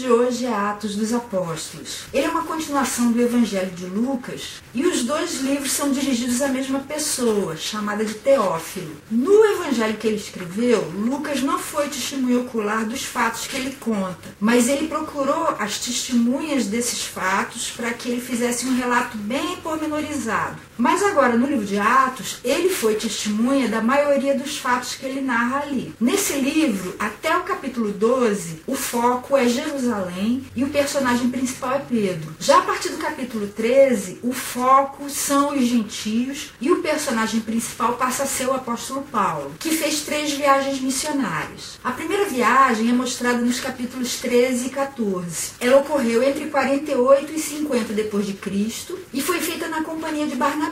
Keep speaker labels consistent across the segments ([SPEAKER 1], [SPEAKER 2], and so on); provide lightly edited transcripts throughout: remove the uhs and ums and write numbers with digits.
[SPEAKER 1] de hoje é Atos dos Apóstolos. Ele é uma continuação do Evangelho de Lucas e os dois livros são dirigidos à mesma pessoa, chamada de Teófilo. No Evangelho que ele escreveu, Lucas não foi testemunha ocular dos fatos que ele conta, mas ele procurou as testemunhas desses fatos para que ele fizesse um relato bem pormenorizado. Mas agora, no livro de Atos, ele foi testemunha da maioria dos fatos que ele narra ali. Nesse livro, até o capítulo 12, o foco é Jerusalém e o personagem principal é Pedro. Já a partir do capítulo 13, o foco são os gentios e o personagem principal passa a ser o apóstolo Paulo, que fez 3 viagens missionárias. A primeira viagem é mostrada nos capítulos 13 e 14. Ela ocorreu entre 48 e 50 depois de Cristo e foi feita na companhia de Barnabé.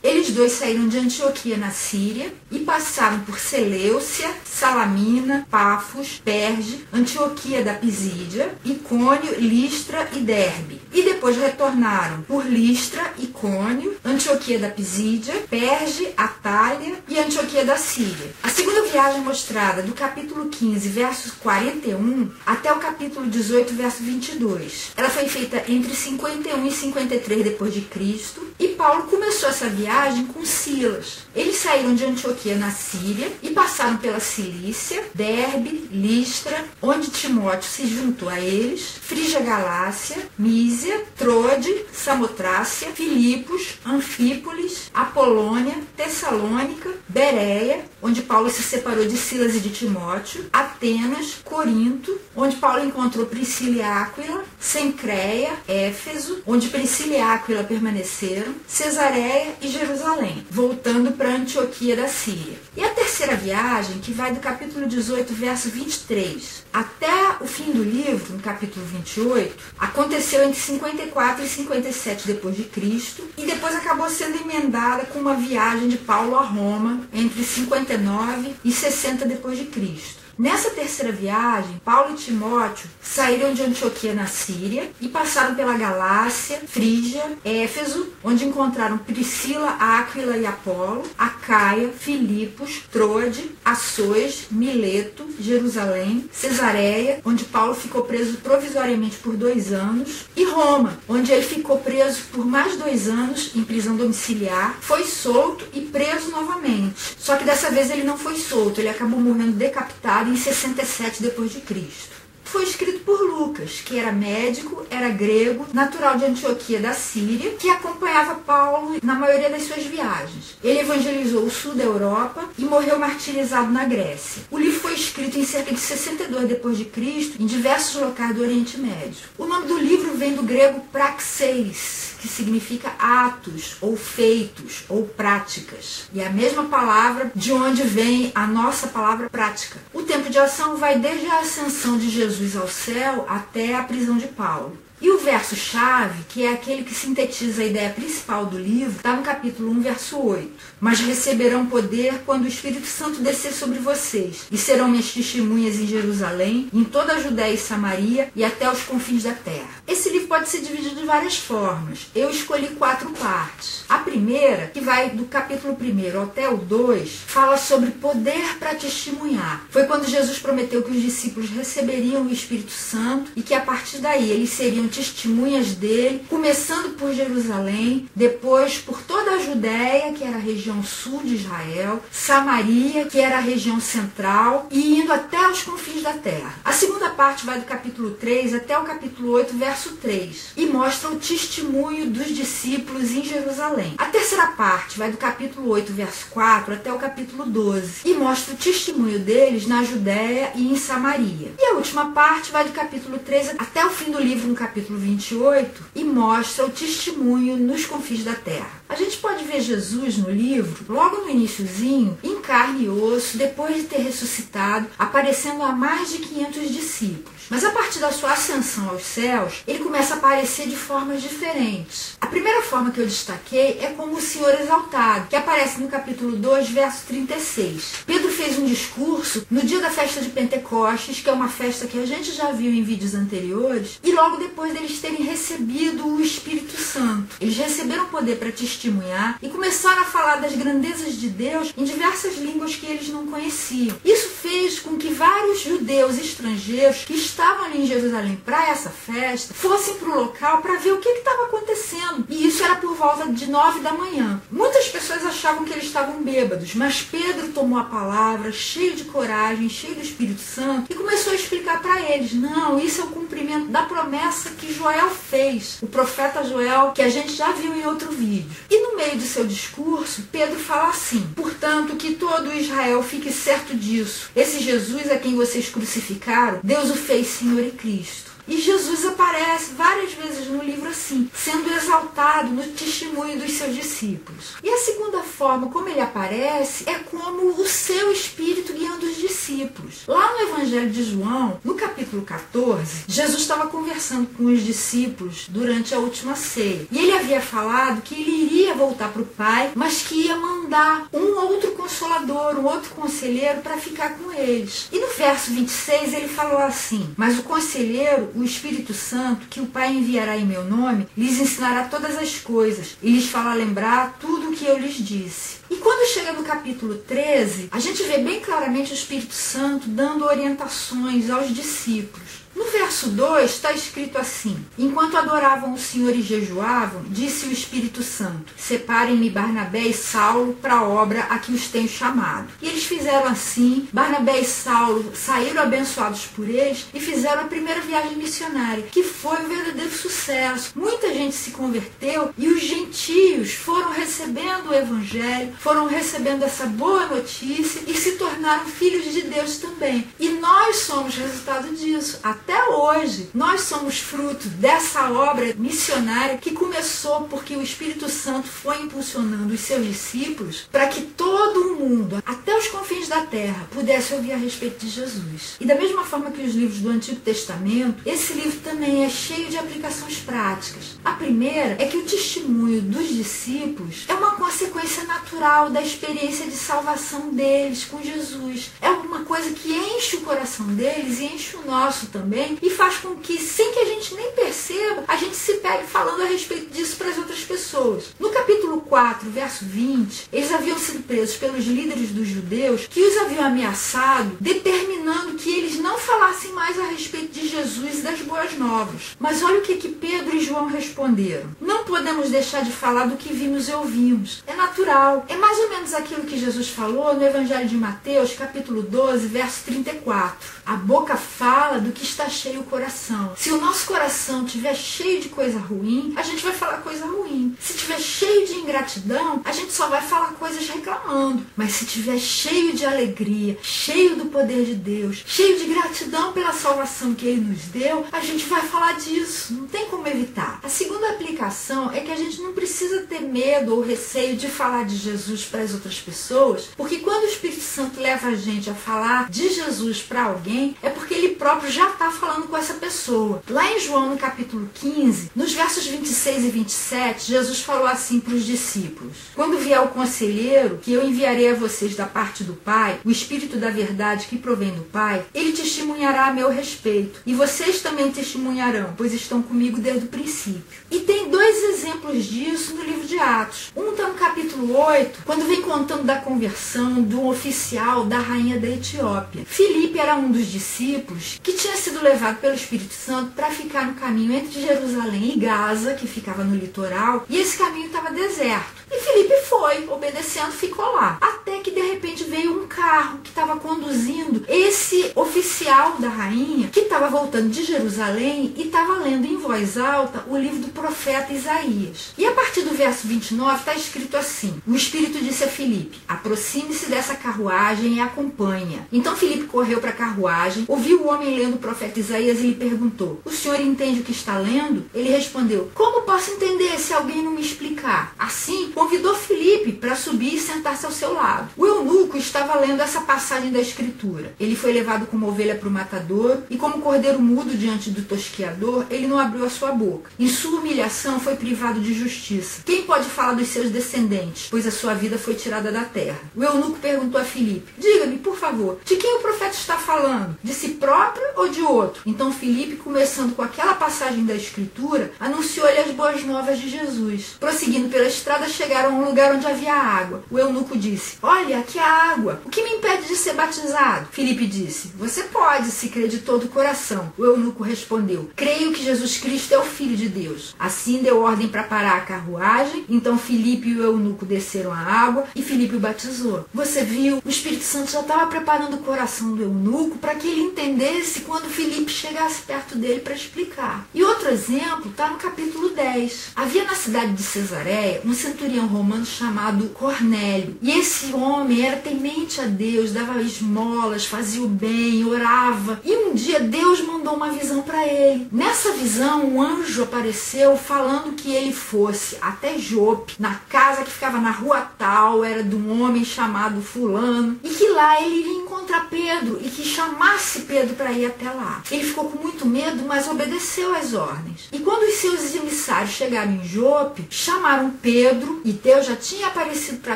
[SPEAKER 1] Eles dois saíram de Antioquia, na Síria, e passaram por Seleucia, Salamina, Pafos, Perge, Antioquia da Pisídia, Icônio, Listra e Derbe. E depois retornaram por Listra, Icônio, Antioquia da Pisídia, Perge, Atália e Antioquia da Síria. A segunda viagem mostrada do capítulo 15, verso 41, até o capítulo 18, verso 22. Ela foi feita entre 51 e 53 depois de Cristo, e Paulo começou essa viagem com Silas. Eles saíram de Antioquia, na Síria, e passaram pela Cilícia, Derbe, Listra, onde Timóteo se juntou a eles, Frígia Galácia, Mísia, Trode, Samotrácia, Filipos, Anfípolis, Apolônia, Tessalônica, Bereia, onde Paulo se separou de Silas e de Timóteo, Atenas, Corinto, onde Paulo encontrou Priscila e Áquila, Cencreia, Éfeso, onde Priscila e Áquila permaneceram, Cesareia e Jerusalém, voltando para Antioquia da Síria. E a terceira viagem, que vai do capítulo 18, verso 23, até o fim do livro, no capítulo 28, aconteceu entre 54 e 57 depois de Cristo, e depois acabou sendo emendada com uma viagem de Paulo a Roma entre 59 e 60 depois de Cristo. Nessa terceira viagem, Paulo e Timóteo saíram de Antioquia, na Síria, e passaram pela Galácia, Frígia, Éfeso, onde encontraram Priscila, Áquila e Apolo, Acaia, Filipos, Trode, Assôs, Mileto, Jerusalém, Cesareia, onde Paulo ficou preso provisoriamente por 2 anos, e Roma, onde ele ficou preso por mais 2 anos em prisão domiciliar, foi solto e preso novamente. Só que dessa vez ele não foi solto, ele acabou morrendo decapitado em 67 depois de Cristo. Foi escrito por Lucas, que era médico, era grego, natural de Antioquia da Síria, que acompanhava Paulo na maioria das suas viagens. Ele evangelizou o sul da Europa e morreu martirizado na Grécia. O livro foi escrito em cerca de 62 depois de Cristo, em diversos locais do Oriente Médio. O nome do livro vem do grego praxeis, que significa atos, ou feitos, ou práticas. E é a mesma palavra de onde vem a nossa palavra prática. O tempo de ação vai desde a ascensão de Jesus ao céu até a prisão de Paulo. E o verso-chave, que é aquele que sintetiza a ideia principal do livro, está no capítulo 1, verso 8. Mas receberão poder quando o Espírito Santo descer sobre vocês, e serão minhas testemunhas em Jerusalém, em toda a Judéia e Samaria, e até os confins da terra. Esse livro pode ser dividido de várias formas. Eu escolhi 4 partes. A primeira, que vai do capítulo 1 até o 2, fala sobre poder para testemunhar. Foi quando Jesus prometeu que os discípulos receberiam o Espírito Santo, e que a partir daí eles seriam testemunhas dele, começando por Jerusalém, depois por toda a Judéia, que era a região sul de Israel, Samaria, que era a região central, e indo até os confins da terra. A segunda parte vai do capítulo 3 até o capítulo 8, verso 3, e mostra o testemunho dos discípulos em Jerusalém. A terceira parte vai do capítulo 8, verso 4 até o capítulo 12, e mostra o testemunho deles na Judéia e em Samaria. E a última parte vai do capítulo 3 até o fim do livro, no capítulo 28, e mostra o testemunho nos confins da terra. A gente pode ver Jesus no livro, logo no iniciozinho, em carne e osso, depois de ter ressuscitado, aparecendo a mais de 500 discípulos. Mas a partir da sua ascensão aos céus, ele começa a aparecer de formas diferentes. A primeira forma que eu destaquei é como o Senhor exaltado, que aparece no capítulo 2, verso 36. Pedro fez um discurso no dia da festa de Pentecostes, que é uma festa que a gente já viu em vídeos anteriores, e logo depois deles terem recebido o Espírito Santo. Eles receberam poder para testemunhar e começaram a falar das grandezas de Deus em diversas línguas que eles não conheciam. Isso fez com que vários judeus estrangeiros que estavam ali em Jerusalém para essa festa fossem para o local para ver o que estava acontecendo. E isso era por volta de 9 da manhã. Muitas pessoas achavam que eles estavam bêbados, mas Pedro tomou a palavra, cheio de coragem, cheio do Espírito Santo, e começou a explicar para eles: não, isso é o cumprimento da promessa que Joel fez, o profeta Joel, que a gente já viu em outro vídeo. E no meio de seu discurso, Pedro fala assim: portanto, que todo Israel fique certo disso. Esse Jesus a quem vocês crucificaram, Deus o fez Senhor e Cristo. E Jesus aparece várias vezes no livro assim, sendo exaltado no testemunho dos seus discípulos. E a segunda forma como ele aparece é como o seu Espírito guiando os discípulos. Lá no Evangelho de João, no capítulo 14, Jesus estava conversando com os discípulos durante a última ceia. E ele havia falado que ele iria voltar para o Pai, mas que ia mandar um outro consolador, um outro conselheiro para ficar com eles. E no verso 26 ele falou assim: mas o conselheiro, o Espírito Santo, que o Pai enviará em meu nome, lhes ensinará todas as coisas e lhes fará lembrar tudo o que eu lhes disse. E quando chega no capítulo 13, a gente vê bem claramente o Espírito Santo dando orientações aos discípulos. No verso 2 está escrito assim: enquanto adoravam o Senhor e jejuavam, disse o Espírito Santo: separem-me Barnabé e Saulo para a obra a que os tenho chamado. E eles fizeram assim. Barnabé e Saulo saíram abençoados por eles e fizeram a primeira viagem missionária, que foi um verdadeiro sucesso. Muita gente se converteu e os gentios foram recebendo o Evangelho, foram recebendo essa boa notícia e se tornaram filhos de Deus também. E nós somos resultado disso. Até hoje, nós somos fruto dessa obra missionária que começou porque o Espírito Santo foi impulsionando os seus discípulos para que todo o mundo, até os confins da terra, pudesse ouvir a respeito de Jesus. E da mesma forma que os livros do Antigo Testamento, esse livro também é cheio de aplicações práticas. A primeira é que o testemunho dos discípulos é uma consequência natural da experiência de salvação deles com Jesus. É uma coisa que enche o coração deles e enche o nosso também, e faz com que, sem que a gente nem perceba, a gente se pegue falando a respeito disso para as outras pessoas. No capítulo 4, verso 20, eles haviam sido presos pelos líderes dos judeus que os haviam ameaçado, determinando que eles não falassem mais a respeito de Jesus e das boas novas. Mas olha o que Pedro e João responderam: não podemos deixar de falar do que vimos e ouvimos. É natural. É mais ou menos aquilo que Jesus falou no Evangelho de Mateus, capítulo 12, verso 34. A boca fala do que está cheio o coração. Se o nosso coração estiver cheio de coisa ruim, a gente vai falar coisa ruim. Se estiver cheio de ingratidão, a gente só vai falar coisas reclamando. Mas se estiver cheio de alegria, cheio do poder de Deus, cheio de gratidão pela salvação que Ele nos deu, a gente vai falar disso. Não tem como evitar. A segunda aplicação é que a gente não precisa ter medo ou receio de falar de Jesus para as outras pessoas, porque quando o Espírito Santo leva a gente a falar de Jesus para alguém, é porque ele próprio já está falando com essa pessoa. Lá em João, no capítulo 15, nos versos 26 e 27, Jesus falou assim para os discípulos: quando vier o conselheiro, que eu enviarei a vocês da parte do Pai, o Espírito da verdade que provém do Pai, ele testemunhará a meu respeito. E vocês também testemunharão, pois estão comigo desde o princípio. E tem dois exemplos disso no livro de Atos. Um está no capítulo 8, quando vem contando da conversão de um oficial da rainha da Etiópia. Filipe era um dos discípulos que tinha sido levado pelo Espírito Santo para ficar no caminho entre Jerusalém e Gaza, que ficava no litoral, e esse caminho estava deserto. E Filipe foi, obedecendo, ficou lá. Até que de repente veio um carro que estava conduzindo esse oficial da rainha, que estava voltando de Jerusalém e estava lendo em voz alta o livro do profeta Isaías. E a partir do verso 29 está escrito assim: o Espírito disse a Filipe: aproxime-se dessa carruagem e acompanha. Então Filipe correu para a carruagem, ouviu o homem lendo o profeta Isaías e lhe perguntou: o senhor entende o que está lendo? Ele respondeu: como posso entender se alguém não me explicar? Assim, convidou Filipe para subir e sentar-se ao seu lado. O eunuco estava lendo essa passagem da Escritura. Ele foi levado como ovelha para o matadouro, e como cordeiro mudo diante do tosqueador, ele não abriu a sua boca. Em sua humilhação foi privado de justiça. Quem pode falar dos seus descendentes, pois a sua vida foi tirada da terra? O eunuco perguntou a Filipe: diga-me, por favor, de quem o profeta está falando? De si próprio ou de outro? Então Filipe, começando com aquela passagem da Escritura, anunciou-lhe as boas novas de Jesus. Prosseguindo pela estrada, chegaram a um lugar onde havia água. O eunuco disse: olha, aqui há água. O que me impede de ser batizado? Filipe disse: você pode, se crê de todo o coração. O eunuco respondeu: creio que Jesus Cristo é o Filho de Deus. Assim deu ordem para parar a carruagem. Então Filipe e o eunuco desceram a água e Filipe o batizou. Você viu? O Espírito Santo já estava preparando o coração do eunuco para que ele entendesse quando Filipe chegasse perto dele para explicar. E outro exemplo está no capítulo 10. Havia na cidade de Cesareia um centurião romano chamado Cornélio. E esse homem era temente a Deus, dava esmolas, fazia o bem, orava. E um dia Deus mandou uma visão para ele. Nessa visão, um anjo apareceu falando que ele fosse até Jope, na casa que ficava na rua tal, era de um homem chamado fulano, e que lá ele iria encontrar Pedro e que chamasse Pedro para ir até lá. Ele ficou com muito medo, mas obedeceu às ordens. E quando os seus emissários chegaram em Jope, chamaram Pedro, e Deus já tinha aparecido para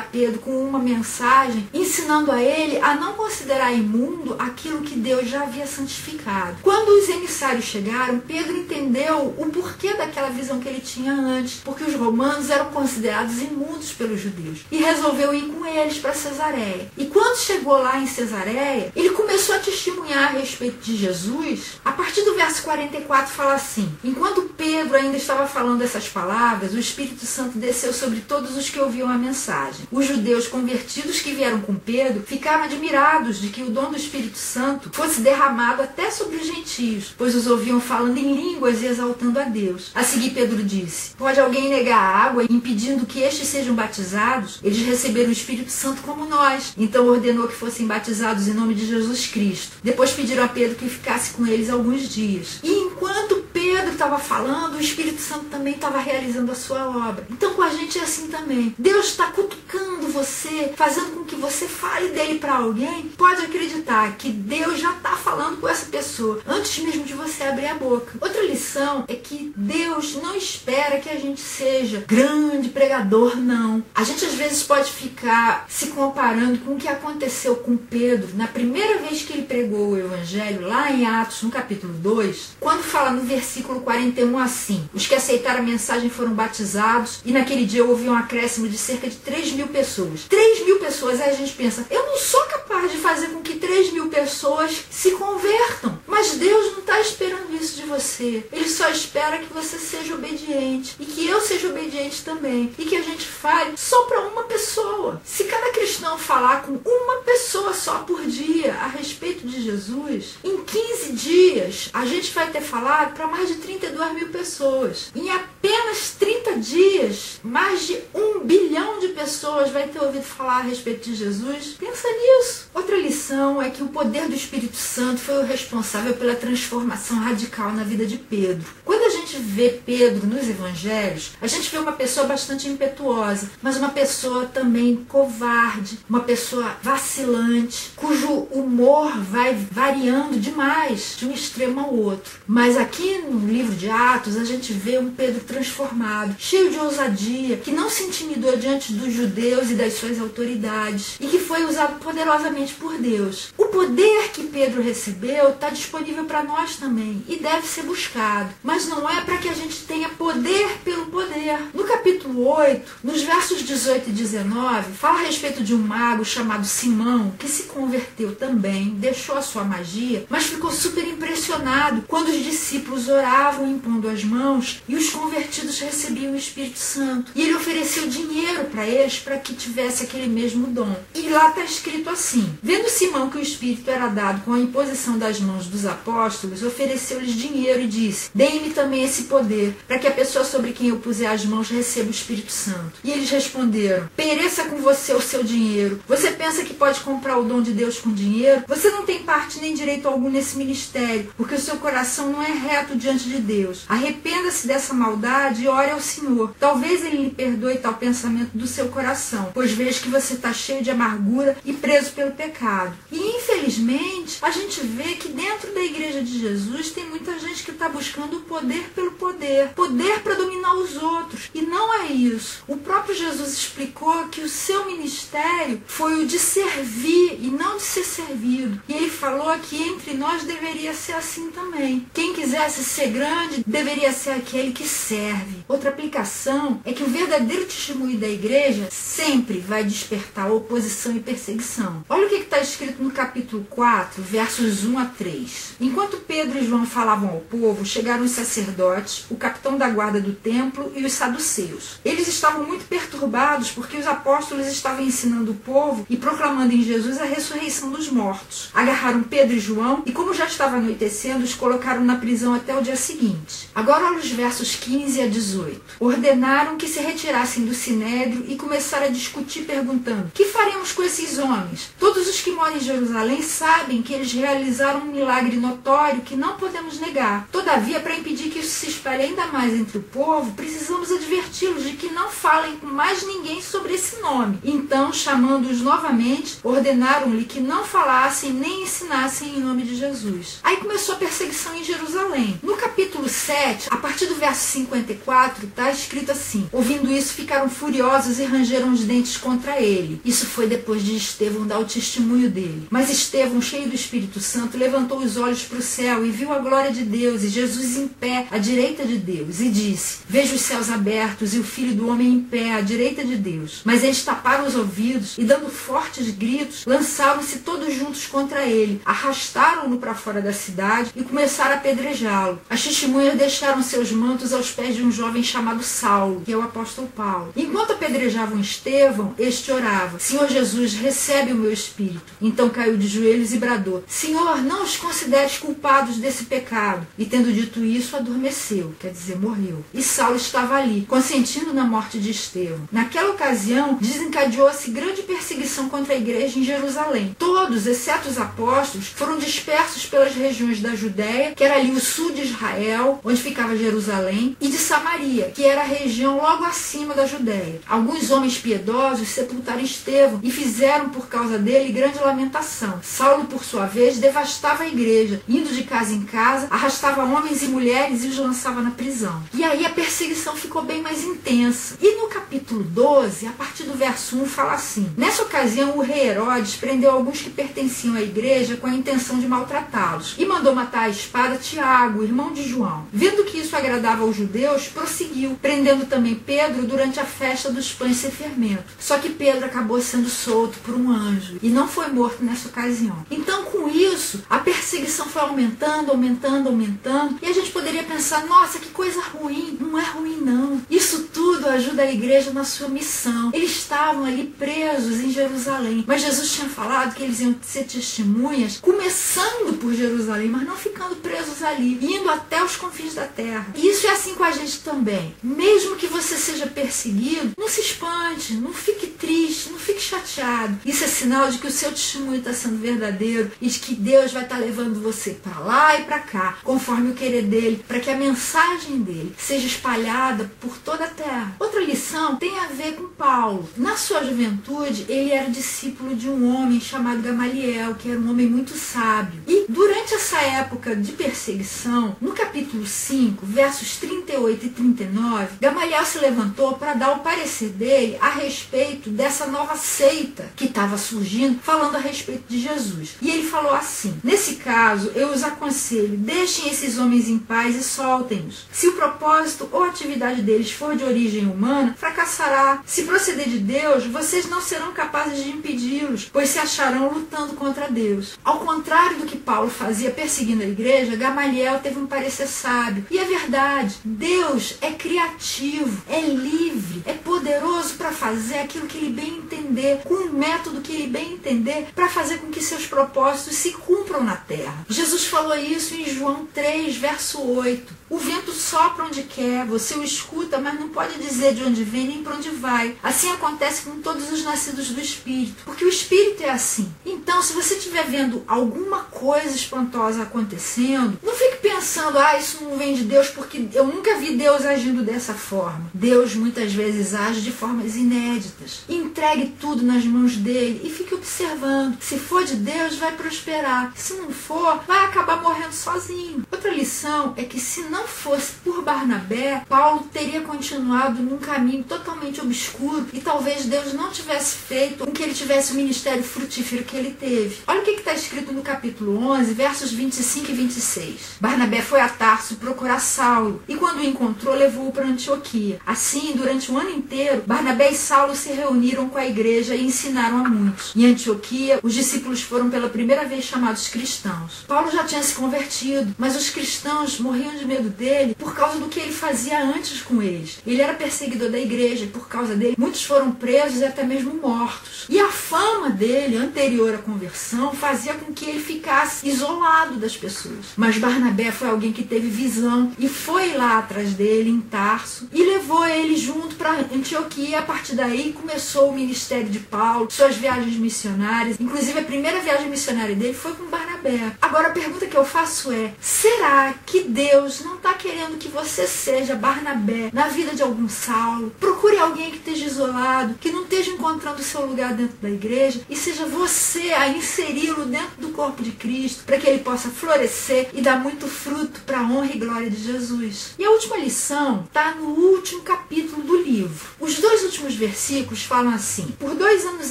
[SPEAKER 1] Pedro com uma mensagem ensinando a ele a não considerar imundo aquilo que Deus já havia santificado. Quando os emissários chegaram, Pedro entendeu o porquê daquela visão que ele tinha antes, porque os romanos eram considerados imundos pelos judeus, e resolveu ir com eles para Cesareia. E quando chegou lá em Cesareia, ele começou a testemunhar a respeito de Jesus. A partir do verso 44 fala assim: enquanto Pedro ainda estava falando essas palavras, o Espírito Santo desceu sobre todos os que ouviam a mensagem. Os judeus convertidos que vieram com Pedro ficaram admirados de que o dom do Espírito Santo fosse derramado até sobre os gentios, pois os ouviam falando em línguas e exaltando a Deus. A seguir Pedro disse: pode alguém negar a água, impedindo que estes sejam batizados? Eles receberam o Espírito Santo como nós. Então ordenou que fossem batizados em nome de Jesus Cristo. Depois pediram a Pedro que ficasse com eles alguns dias. E enquanto Pedro estava falando, o Espírito Santo também estava realizando a sua obra. Então com a gente é assim também. Deus está cutucando você, fazendo com que você fale dele para alguém. Pode acreditar que Deus já está falando com essa pessoa antes mesmo de você abrir a boca. Outra lição é que Deus não espera que a gente seja grande pregador, não. A gente às vezes pode ficar se comparando com o que aconteceu com Pedro na primeira vez que ele pregou o Evangelho, lá em Atos, no capítulo 2, quando fala no versículo 41 assim: os que aceitaram a mensagem foram batizados, e naquele dia houve um acréscimo de cerca de 3.000 pessoas. 3.000 pessoas, aí a gente pensa, eu não sou capaz de fazer com que 3.000 pessoas se convertam. Mas Deus não está esperando isso de você. Ele só espera que você seja obediente, e que eu seja obediente também, e que a gente fale só para uma pessoa. Se cada cristão falar com uma pessoa só por dia a respeito de Jesus, em 15 dias a gente vai ter falado para mais de 32.000 pessoas. Em apenas 30 dias, mais de 1 bilhão de pessoas vai ter ouvido falar a respeito de Jesus. Pensa nisso. Outra lição é que o poder do Espírito Santo foi o responsável pela transformação radical na vida de Pedro. Quando a gente vê Pedro nos evangelhos, a gente vê uma pessoa bastante impetuosa, mas uma pessoa também covarde, uma pessoa vacilante, cujo humor vai variando demais de um extremo ao outro. Mas aqui no livro de Atos, a gente vê um Pedro transformado, cheio de ousadia, que não se intimidou diante dos judeus e das suas autoridades, e que foi usado poderosamente por Deus. O poder que Pedro recebeu está disponível para nós também, e deve ser buscado. Mas não é para que a gente tenha poder pelo poder. No capítulo 8, nos versos 18 e 19, fala a respeito de um mago chamado Simão, que se converteu também, deixou a sua magia, mas ficou super impressionado quando os discípulos oravam impondo as mãos e os convertidos recebiam o Espírito Santo. E ele ofereceu dinheiro para eles para que tivesse aquele mesmo dom. E lá está escrito assim: vendo Simão que o Espírito era dado com a imposição das mãos dos apóstolos, ofereceu-lhes dinheiro e disse: deem-me também esse poder, para que a pessoa sobre quem eu puser as mãos receba o Espírito Santo. E eles responderam: pereça com você o seu dinheiro. Você pensa que pode comprar o dom de Deus com dinheiro? Você não tem parte nem direito algum nesse ministério, porque o seu coração não é reto diante de Deus. Arrependa-se dessa maldade e ore ao Senhor. Talvez Ele lhe perdoe tal pensamento do seu coração, pois vejo que você está cheio de amargura e preso pelo pecado. E infelizmente, a gente vê que dentro da igreja de Jesus tem muita gente que está buscando o poder pelo poder, poder para dominar os outros. E não é isso. O próprio Jesus explicou que o seu ministério foi o de servir e não de ser servido. E ele falou que entre nós deveria ser assim também. Quem quisesse ser grande deveria ser aquele que serve. Outra aplicação é que o verdadeiro testemunho da igreja sempre vai despertar oposição e perseguição. Olha o que está escrito no capítulo 4, versos 1 a 3. Enquanto Pedro e João falavam ao povo, chegaram os sacerdotes, o capitão da guarda do templo e os saduceus. Eles estavam muito perturbados porque os apóstolos estavam ensinando o povo e proclamando em Jesus a ressurreição dos mortos. Agarraram Pedro e João e, como já estava anoitecendo, os colocaram na prisão até o dia seguinte. Agora olha os versos 15 a 18. Ordenaram que se retirassem do sinédrio e começaram a discutir perguntando: que faremos com esses homens? Todos os que moram em Jerusalém sabem que eles realizaram um milagre notório que não podemos negar. Todavia, para impedir que isso se espalhe ainda mais entre o povo, precisamos adverti-los de que não falem com mais ninguém sobre esse nome. Então, chamando-os novamente, ordenaram-lhe que não falassem nem ensinassem em nome de Jesus. Aí começou a perseguição em Jerusalém. No capítulo 7, a partir do verso 54, está escrito assim: ouvindo isso, ficaram furiosos e rangeram os dentes contra ele. Isso foi depois de Estevão dar o testemunho dele. Mas Estevão, cheio do Espírito Santo, levantou os olhos para o céu e viu a glória de Deus e Jesus em pé à direita de Deus, e disse: vejo os céus abertos e o Filho do Homem em pé à direita de Deus. Mas eles taparam os ouvidos e, dando fortes gritos, lançaram-se todos juntos contra ele, arrastaram-no para fora da cidade e começaram a apedrejá-lo. As testemunhas deixaram seus mantos aos pés de um jovem chamado Saulo, que é o apóstolo Paulo. Enquanto apedrejavam Estevão, este orava: Senhor Jesus, recebe o meu espírito. Então caiu de joelhos e bradou: Senhor, não os consideres culpados desse pecado. E tendo dito isso, adormeceu, quer dizer, morreu. E Saulo estava ali, consentindo na morte de Estevão. Naquela ocasião, desencadeou-se grande perseguição contra a igreja em Jerusalém. Todos, exceto os apóstolos, foram dispersos pelas regiões da Judéia, que era ali o sul de Israel, onde ficava Jerusalém, e de Samaria, que era a região logo acima da Judéia. Alguns homens piedosos sepultaram Estevão e fizeram por causa dele grande lamentação. Saulo, por sua vez, devastava a igreja, indo de casa em casa, arrastava homens e mulheres e os lançava na prisão. E aí a perseguição ficou bem mais intensa. E no capítulo 12, a partir do verso 1, fala assim: nessa ocasião, o rei Herodes prendeu alguns que pertenciam à igreja com a intenção de maltratá-los e mandou matar à espada Tiago, irmão de João. Vendo que isso agradava aos judeus, prosseguiu, prendendo também Pedro durante a festa dos pães sem fermento. Só que Pedro acabou sendo solto por um anjo e não foi morto nessa ocasião. Então, com isso, a perseguição foi aumentando, aumentando, aumentando, e a gente poderia pensar: nossa, que coisa ruim. Não é ruim, não. Isso tudo ajuda a igreja na sua missão. Eles estavam ali presos em Jerusalém, mas Jesus tinha falado que eles iam ser testemunhas, começando por Jerusalém, mas não ficando presos ali, indo até os confins da terra. E isso é assim com a gente também. Mesmo que você seja perseguido, não se espante, não fique triste, não fique chateado. Isso é sinal de que o seu testemunho está sendo verdadeiro e de que Deus vai estar levando você para lá e para cá, conforme o querer dele, para que a mensagem dele seja espalhada por toda a terra. Outra lição tem a ver com Paulo. Na sua juventude, ele era discípulo de um homem chamado Gamaliel, que era um homem muito sábio. E durante essa época de perseguição, no capítulo 5, versos 38 e 39, Gamaliel se levantou para dar o parecer dele a respeito dessa nova seita que estava surgindo, falando a respeito de Jesus. E ele falou assim: nesse caso, eu os aconselho, deixem esses homens em paz e soltem-nos. Se o propósito ou atividade deles for de origem humana, fracassará. Se proceder de Deus, vocês não serão capazes de impedi-los, pois se acharão lutando contra Deus. Ao contrário do que Paulo fazia perseguindo a igreja, Gamaliel teve um parecer sábio. E é verdade, Deus é criativo, é livre, é poderoso para fazer aquilo que ele bem entender, com o método que ele bem entender, para fazer com que seus propósitos se cumpram na terra. Jesus falou isso em João 3, verso 8. O vento sopra onde quer, você o escuta, mas não pode dizer de onde vem nem para onde vai. Assim acontece com todos os nascidos do Espírito, porque o Espírito é assim. Então, se você estiver vendo alguma coisa espantosa acontecendo, não fique pensando, isso não vem de Deus, porque eu nunca vi Deus agindo dessa forma. Deus muitas vezes age de formas inéditas. Entregue tudo nas mãos dele e fique observando. Se for de Deus, vai prosperar. Se não for, vai acabar morrendo sozinho. Outra lição é que se não fosse por Barnabé, Paulo teria continuado num caminho totalmente obscuro e talvez Deus não tivesse feito com que ele tivesse o ministério frutífero que ele teve. Olha o que está escrito no capítulo 11, versos 25 e 26. Barnabé foi a Tarso procurar Saulo e quando o encontrou, levou-o para Antioquia. Assim, durante um ano inteiro, Barnabé e Saulo se reuniram com a igreja e ensinaram a muitos. Em Antioquia, os discípulos foram pela primeira vez chamados cristãos. Paulo já tinha se convertido, mas os cristãos morriam de medo dele por causa do que ele fazia antes com eles. Ele era perseguidor da igreja e por causa dele muitos foram presos e até mesmo mortos. E a fama dele, anterior à conversão, fazia com que ele ficasse isolado das pessoas. Mas Barnabé foi alguém que teve visão e foi lá atrás dele em Tarso e levou ele junto para Antioquia. A partir daí começou o ministério de Paulo, suas viagens missionárias. Inclusive a primeira viagem missionária dele foi com Barnabé. Agora a pergunta que eu faço é: será que Deus não está querendo que você seja Barnabé na vida de algum Saulo? Procure alguém que esteja isolado, que não esteja encontrando o seu lugar dentro da igreja e seja você a inseri-lo dentro do corpo de Cristo para que ele possa florescer e dar muito fruto para a honra e glória de Jesus. E a última lição está no último capítulo do livro. Os dois últimos versículos falam assim: por 2 anos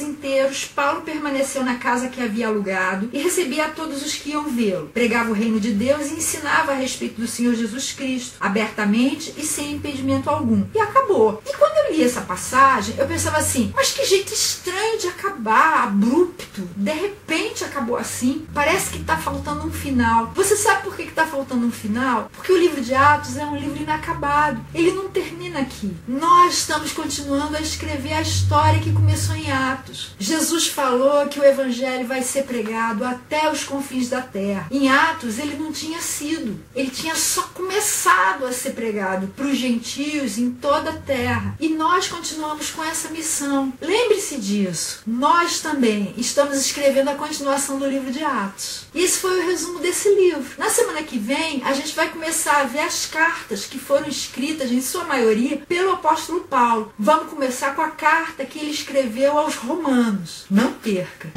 [SPEAKER 1] inteiros, Paulo permaneceu na casa que havia alugado e recebia a todos os que iam vê-lo. Pregava o reino de Deus e ensinava a respeito do Senhor Jesus Cristo, abertamente e sem impedimento algum. E acabou. E quando eu li essa passagem, eu pensava assim, mas que jeito estranho de acabar, abrupto. De repente acabou assim. Parece que está faltando um final. Você sabe por que está faltando um final? Porque o livro de Atos é um livro inacabado. Ele não termina aqui. Nós estamos continuando a escrever a história que começou em Atos. Jesus falou que o evangelho vai ser pregado até os confins da terra. Em Atos ele não tinha sido. Ele tinha só começado a ser pregado para os gentios em toda a terra. E nós continuamos com essa missão. Lembre-se disso. Nós também estamos escrevendo a continuação do livro de Atos. E esse foi o resumo desse livro. Na semana que vem, a gente vai começar a ver as cartas que foram escritas, em sua maioria, pelo apóstolo Paulo. Vamos começar com a carta que ele escreveu aos Romanos. Não perca!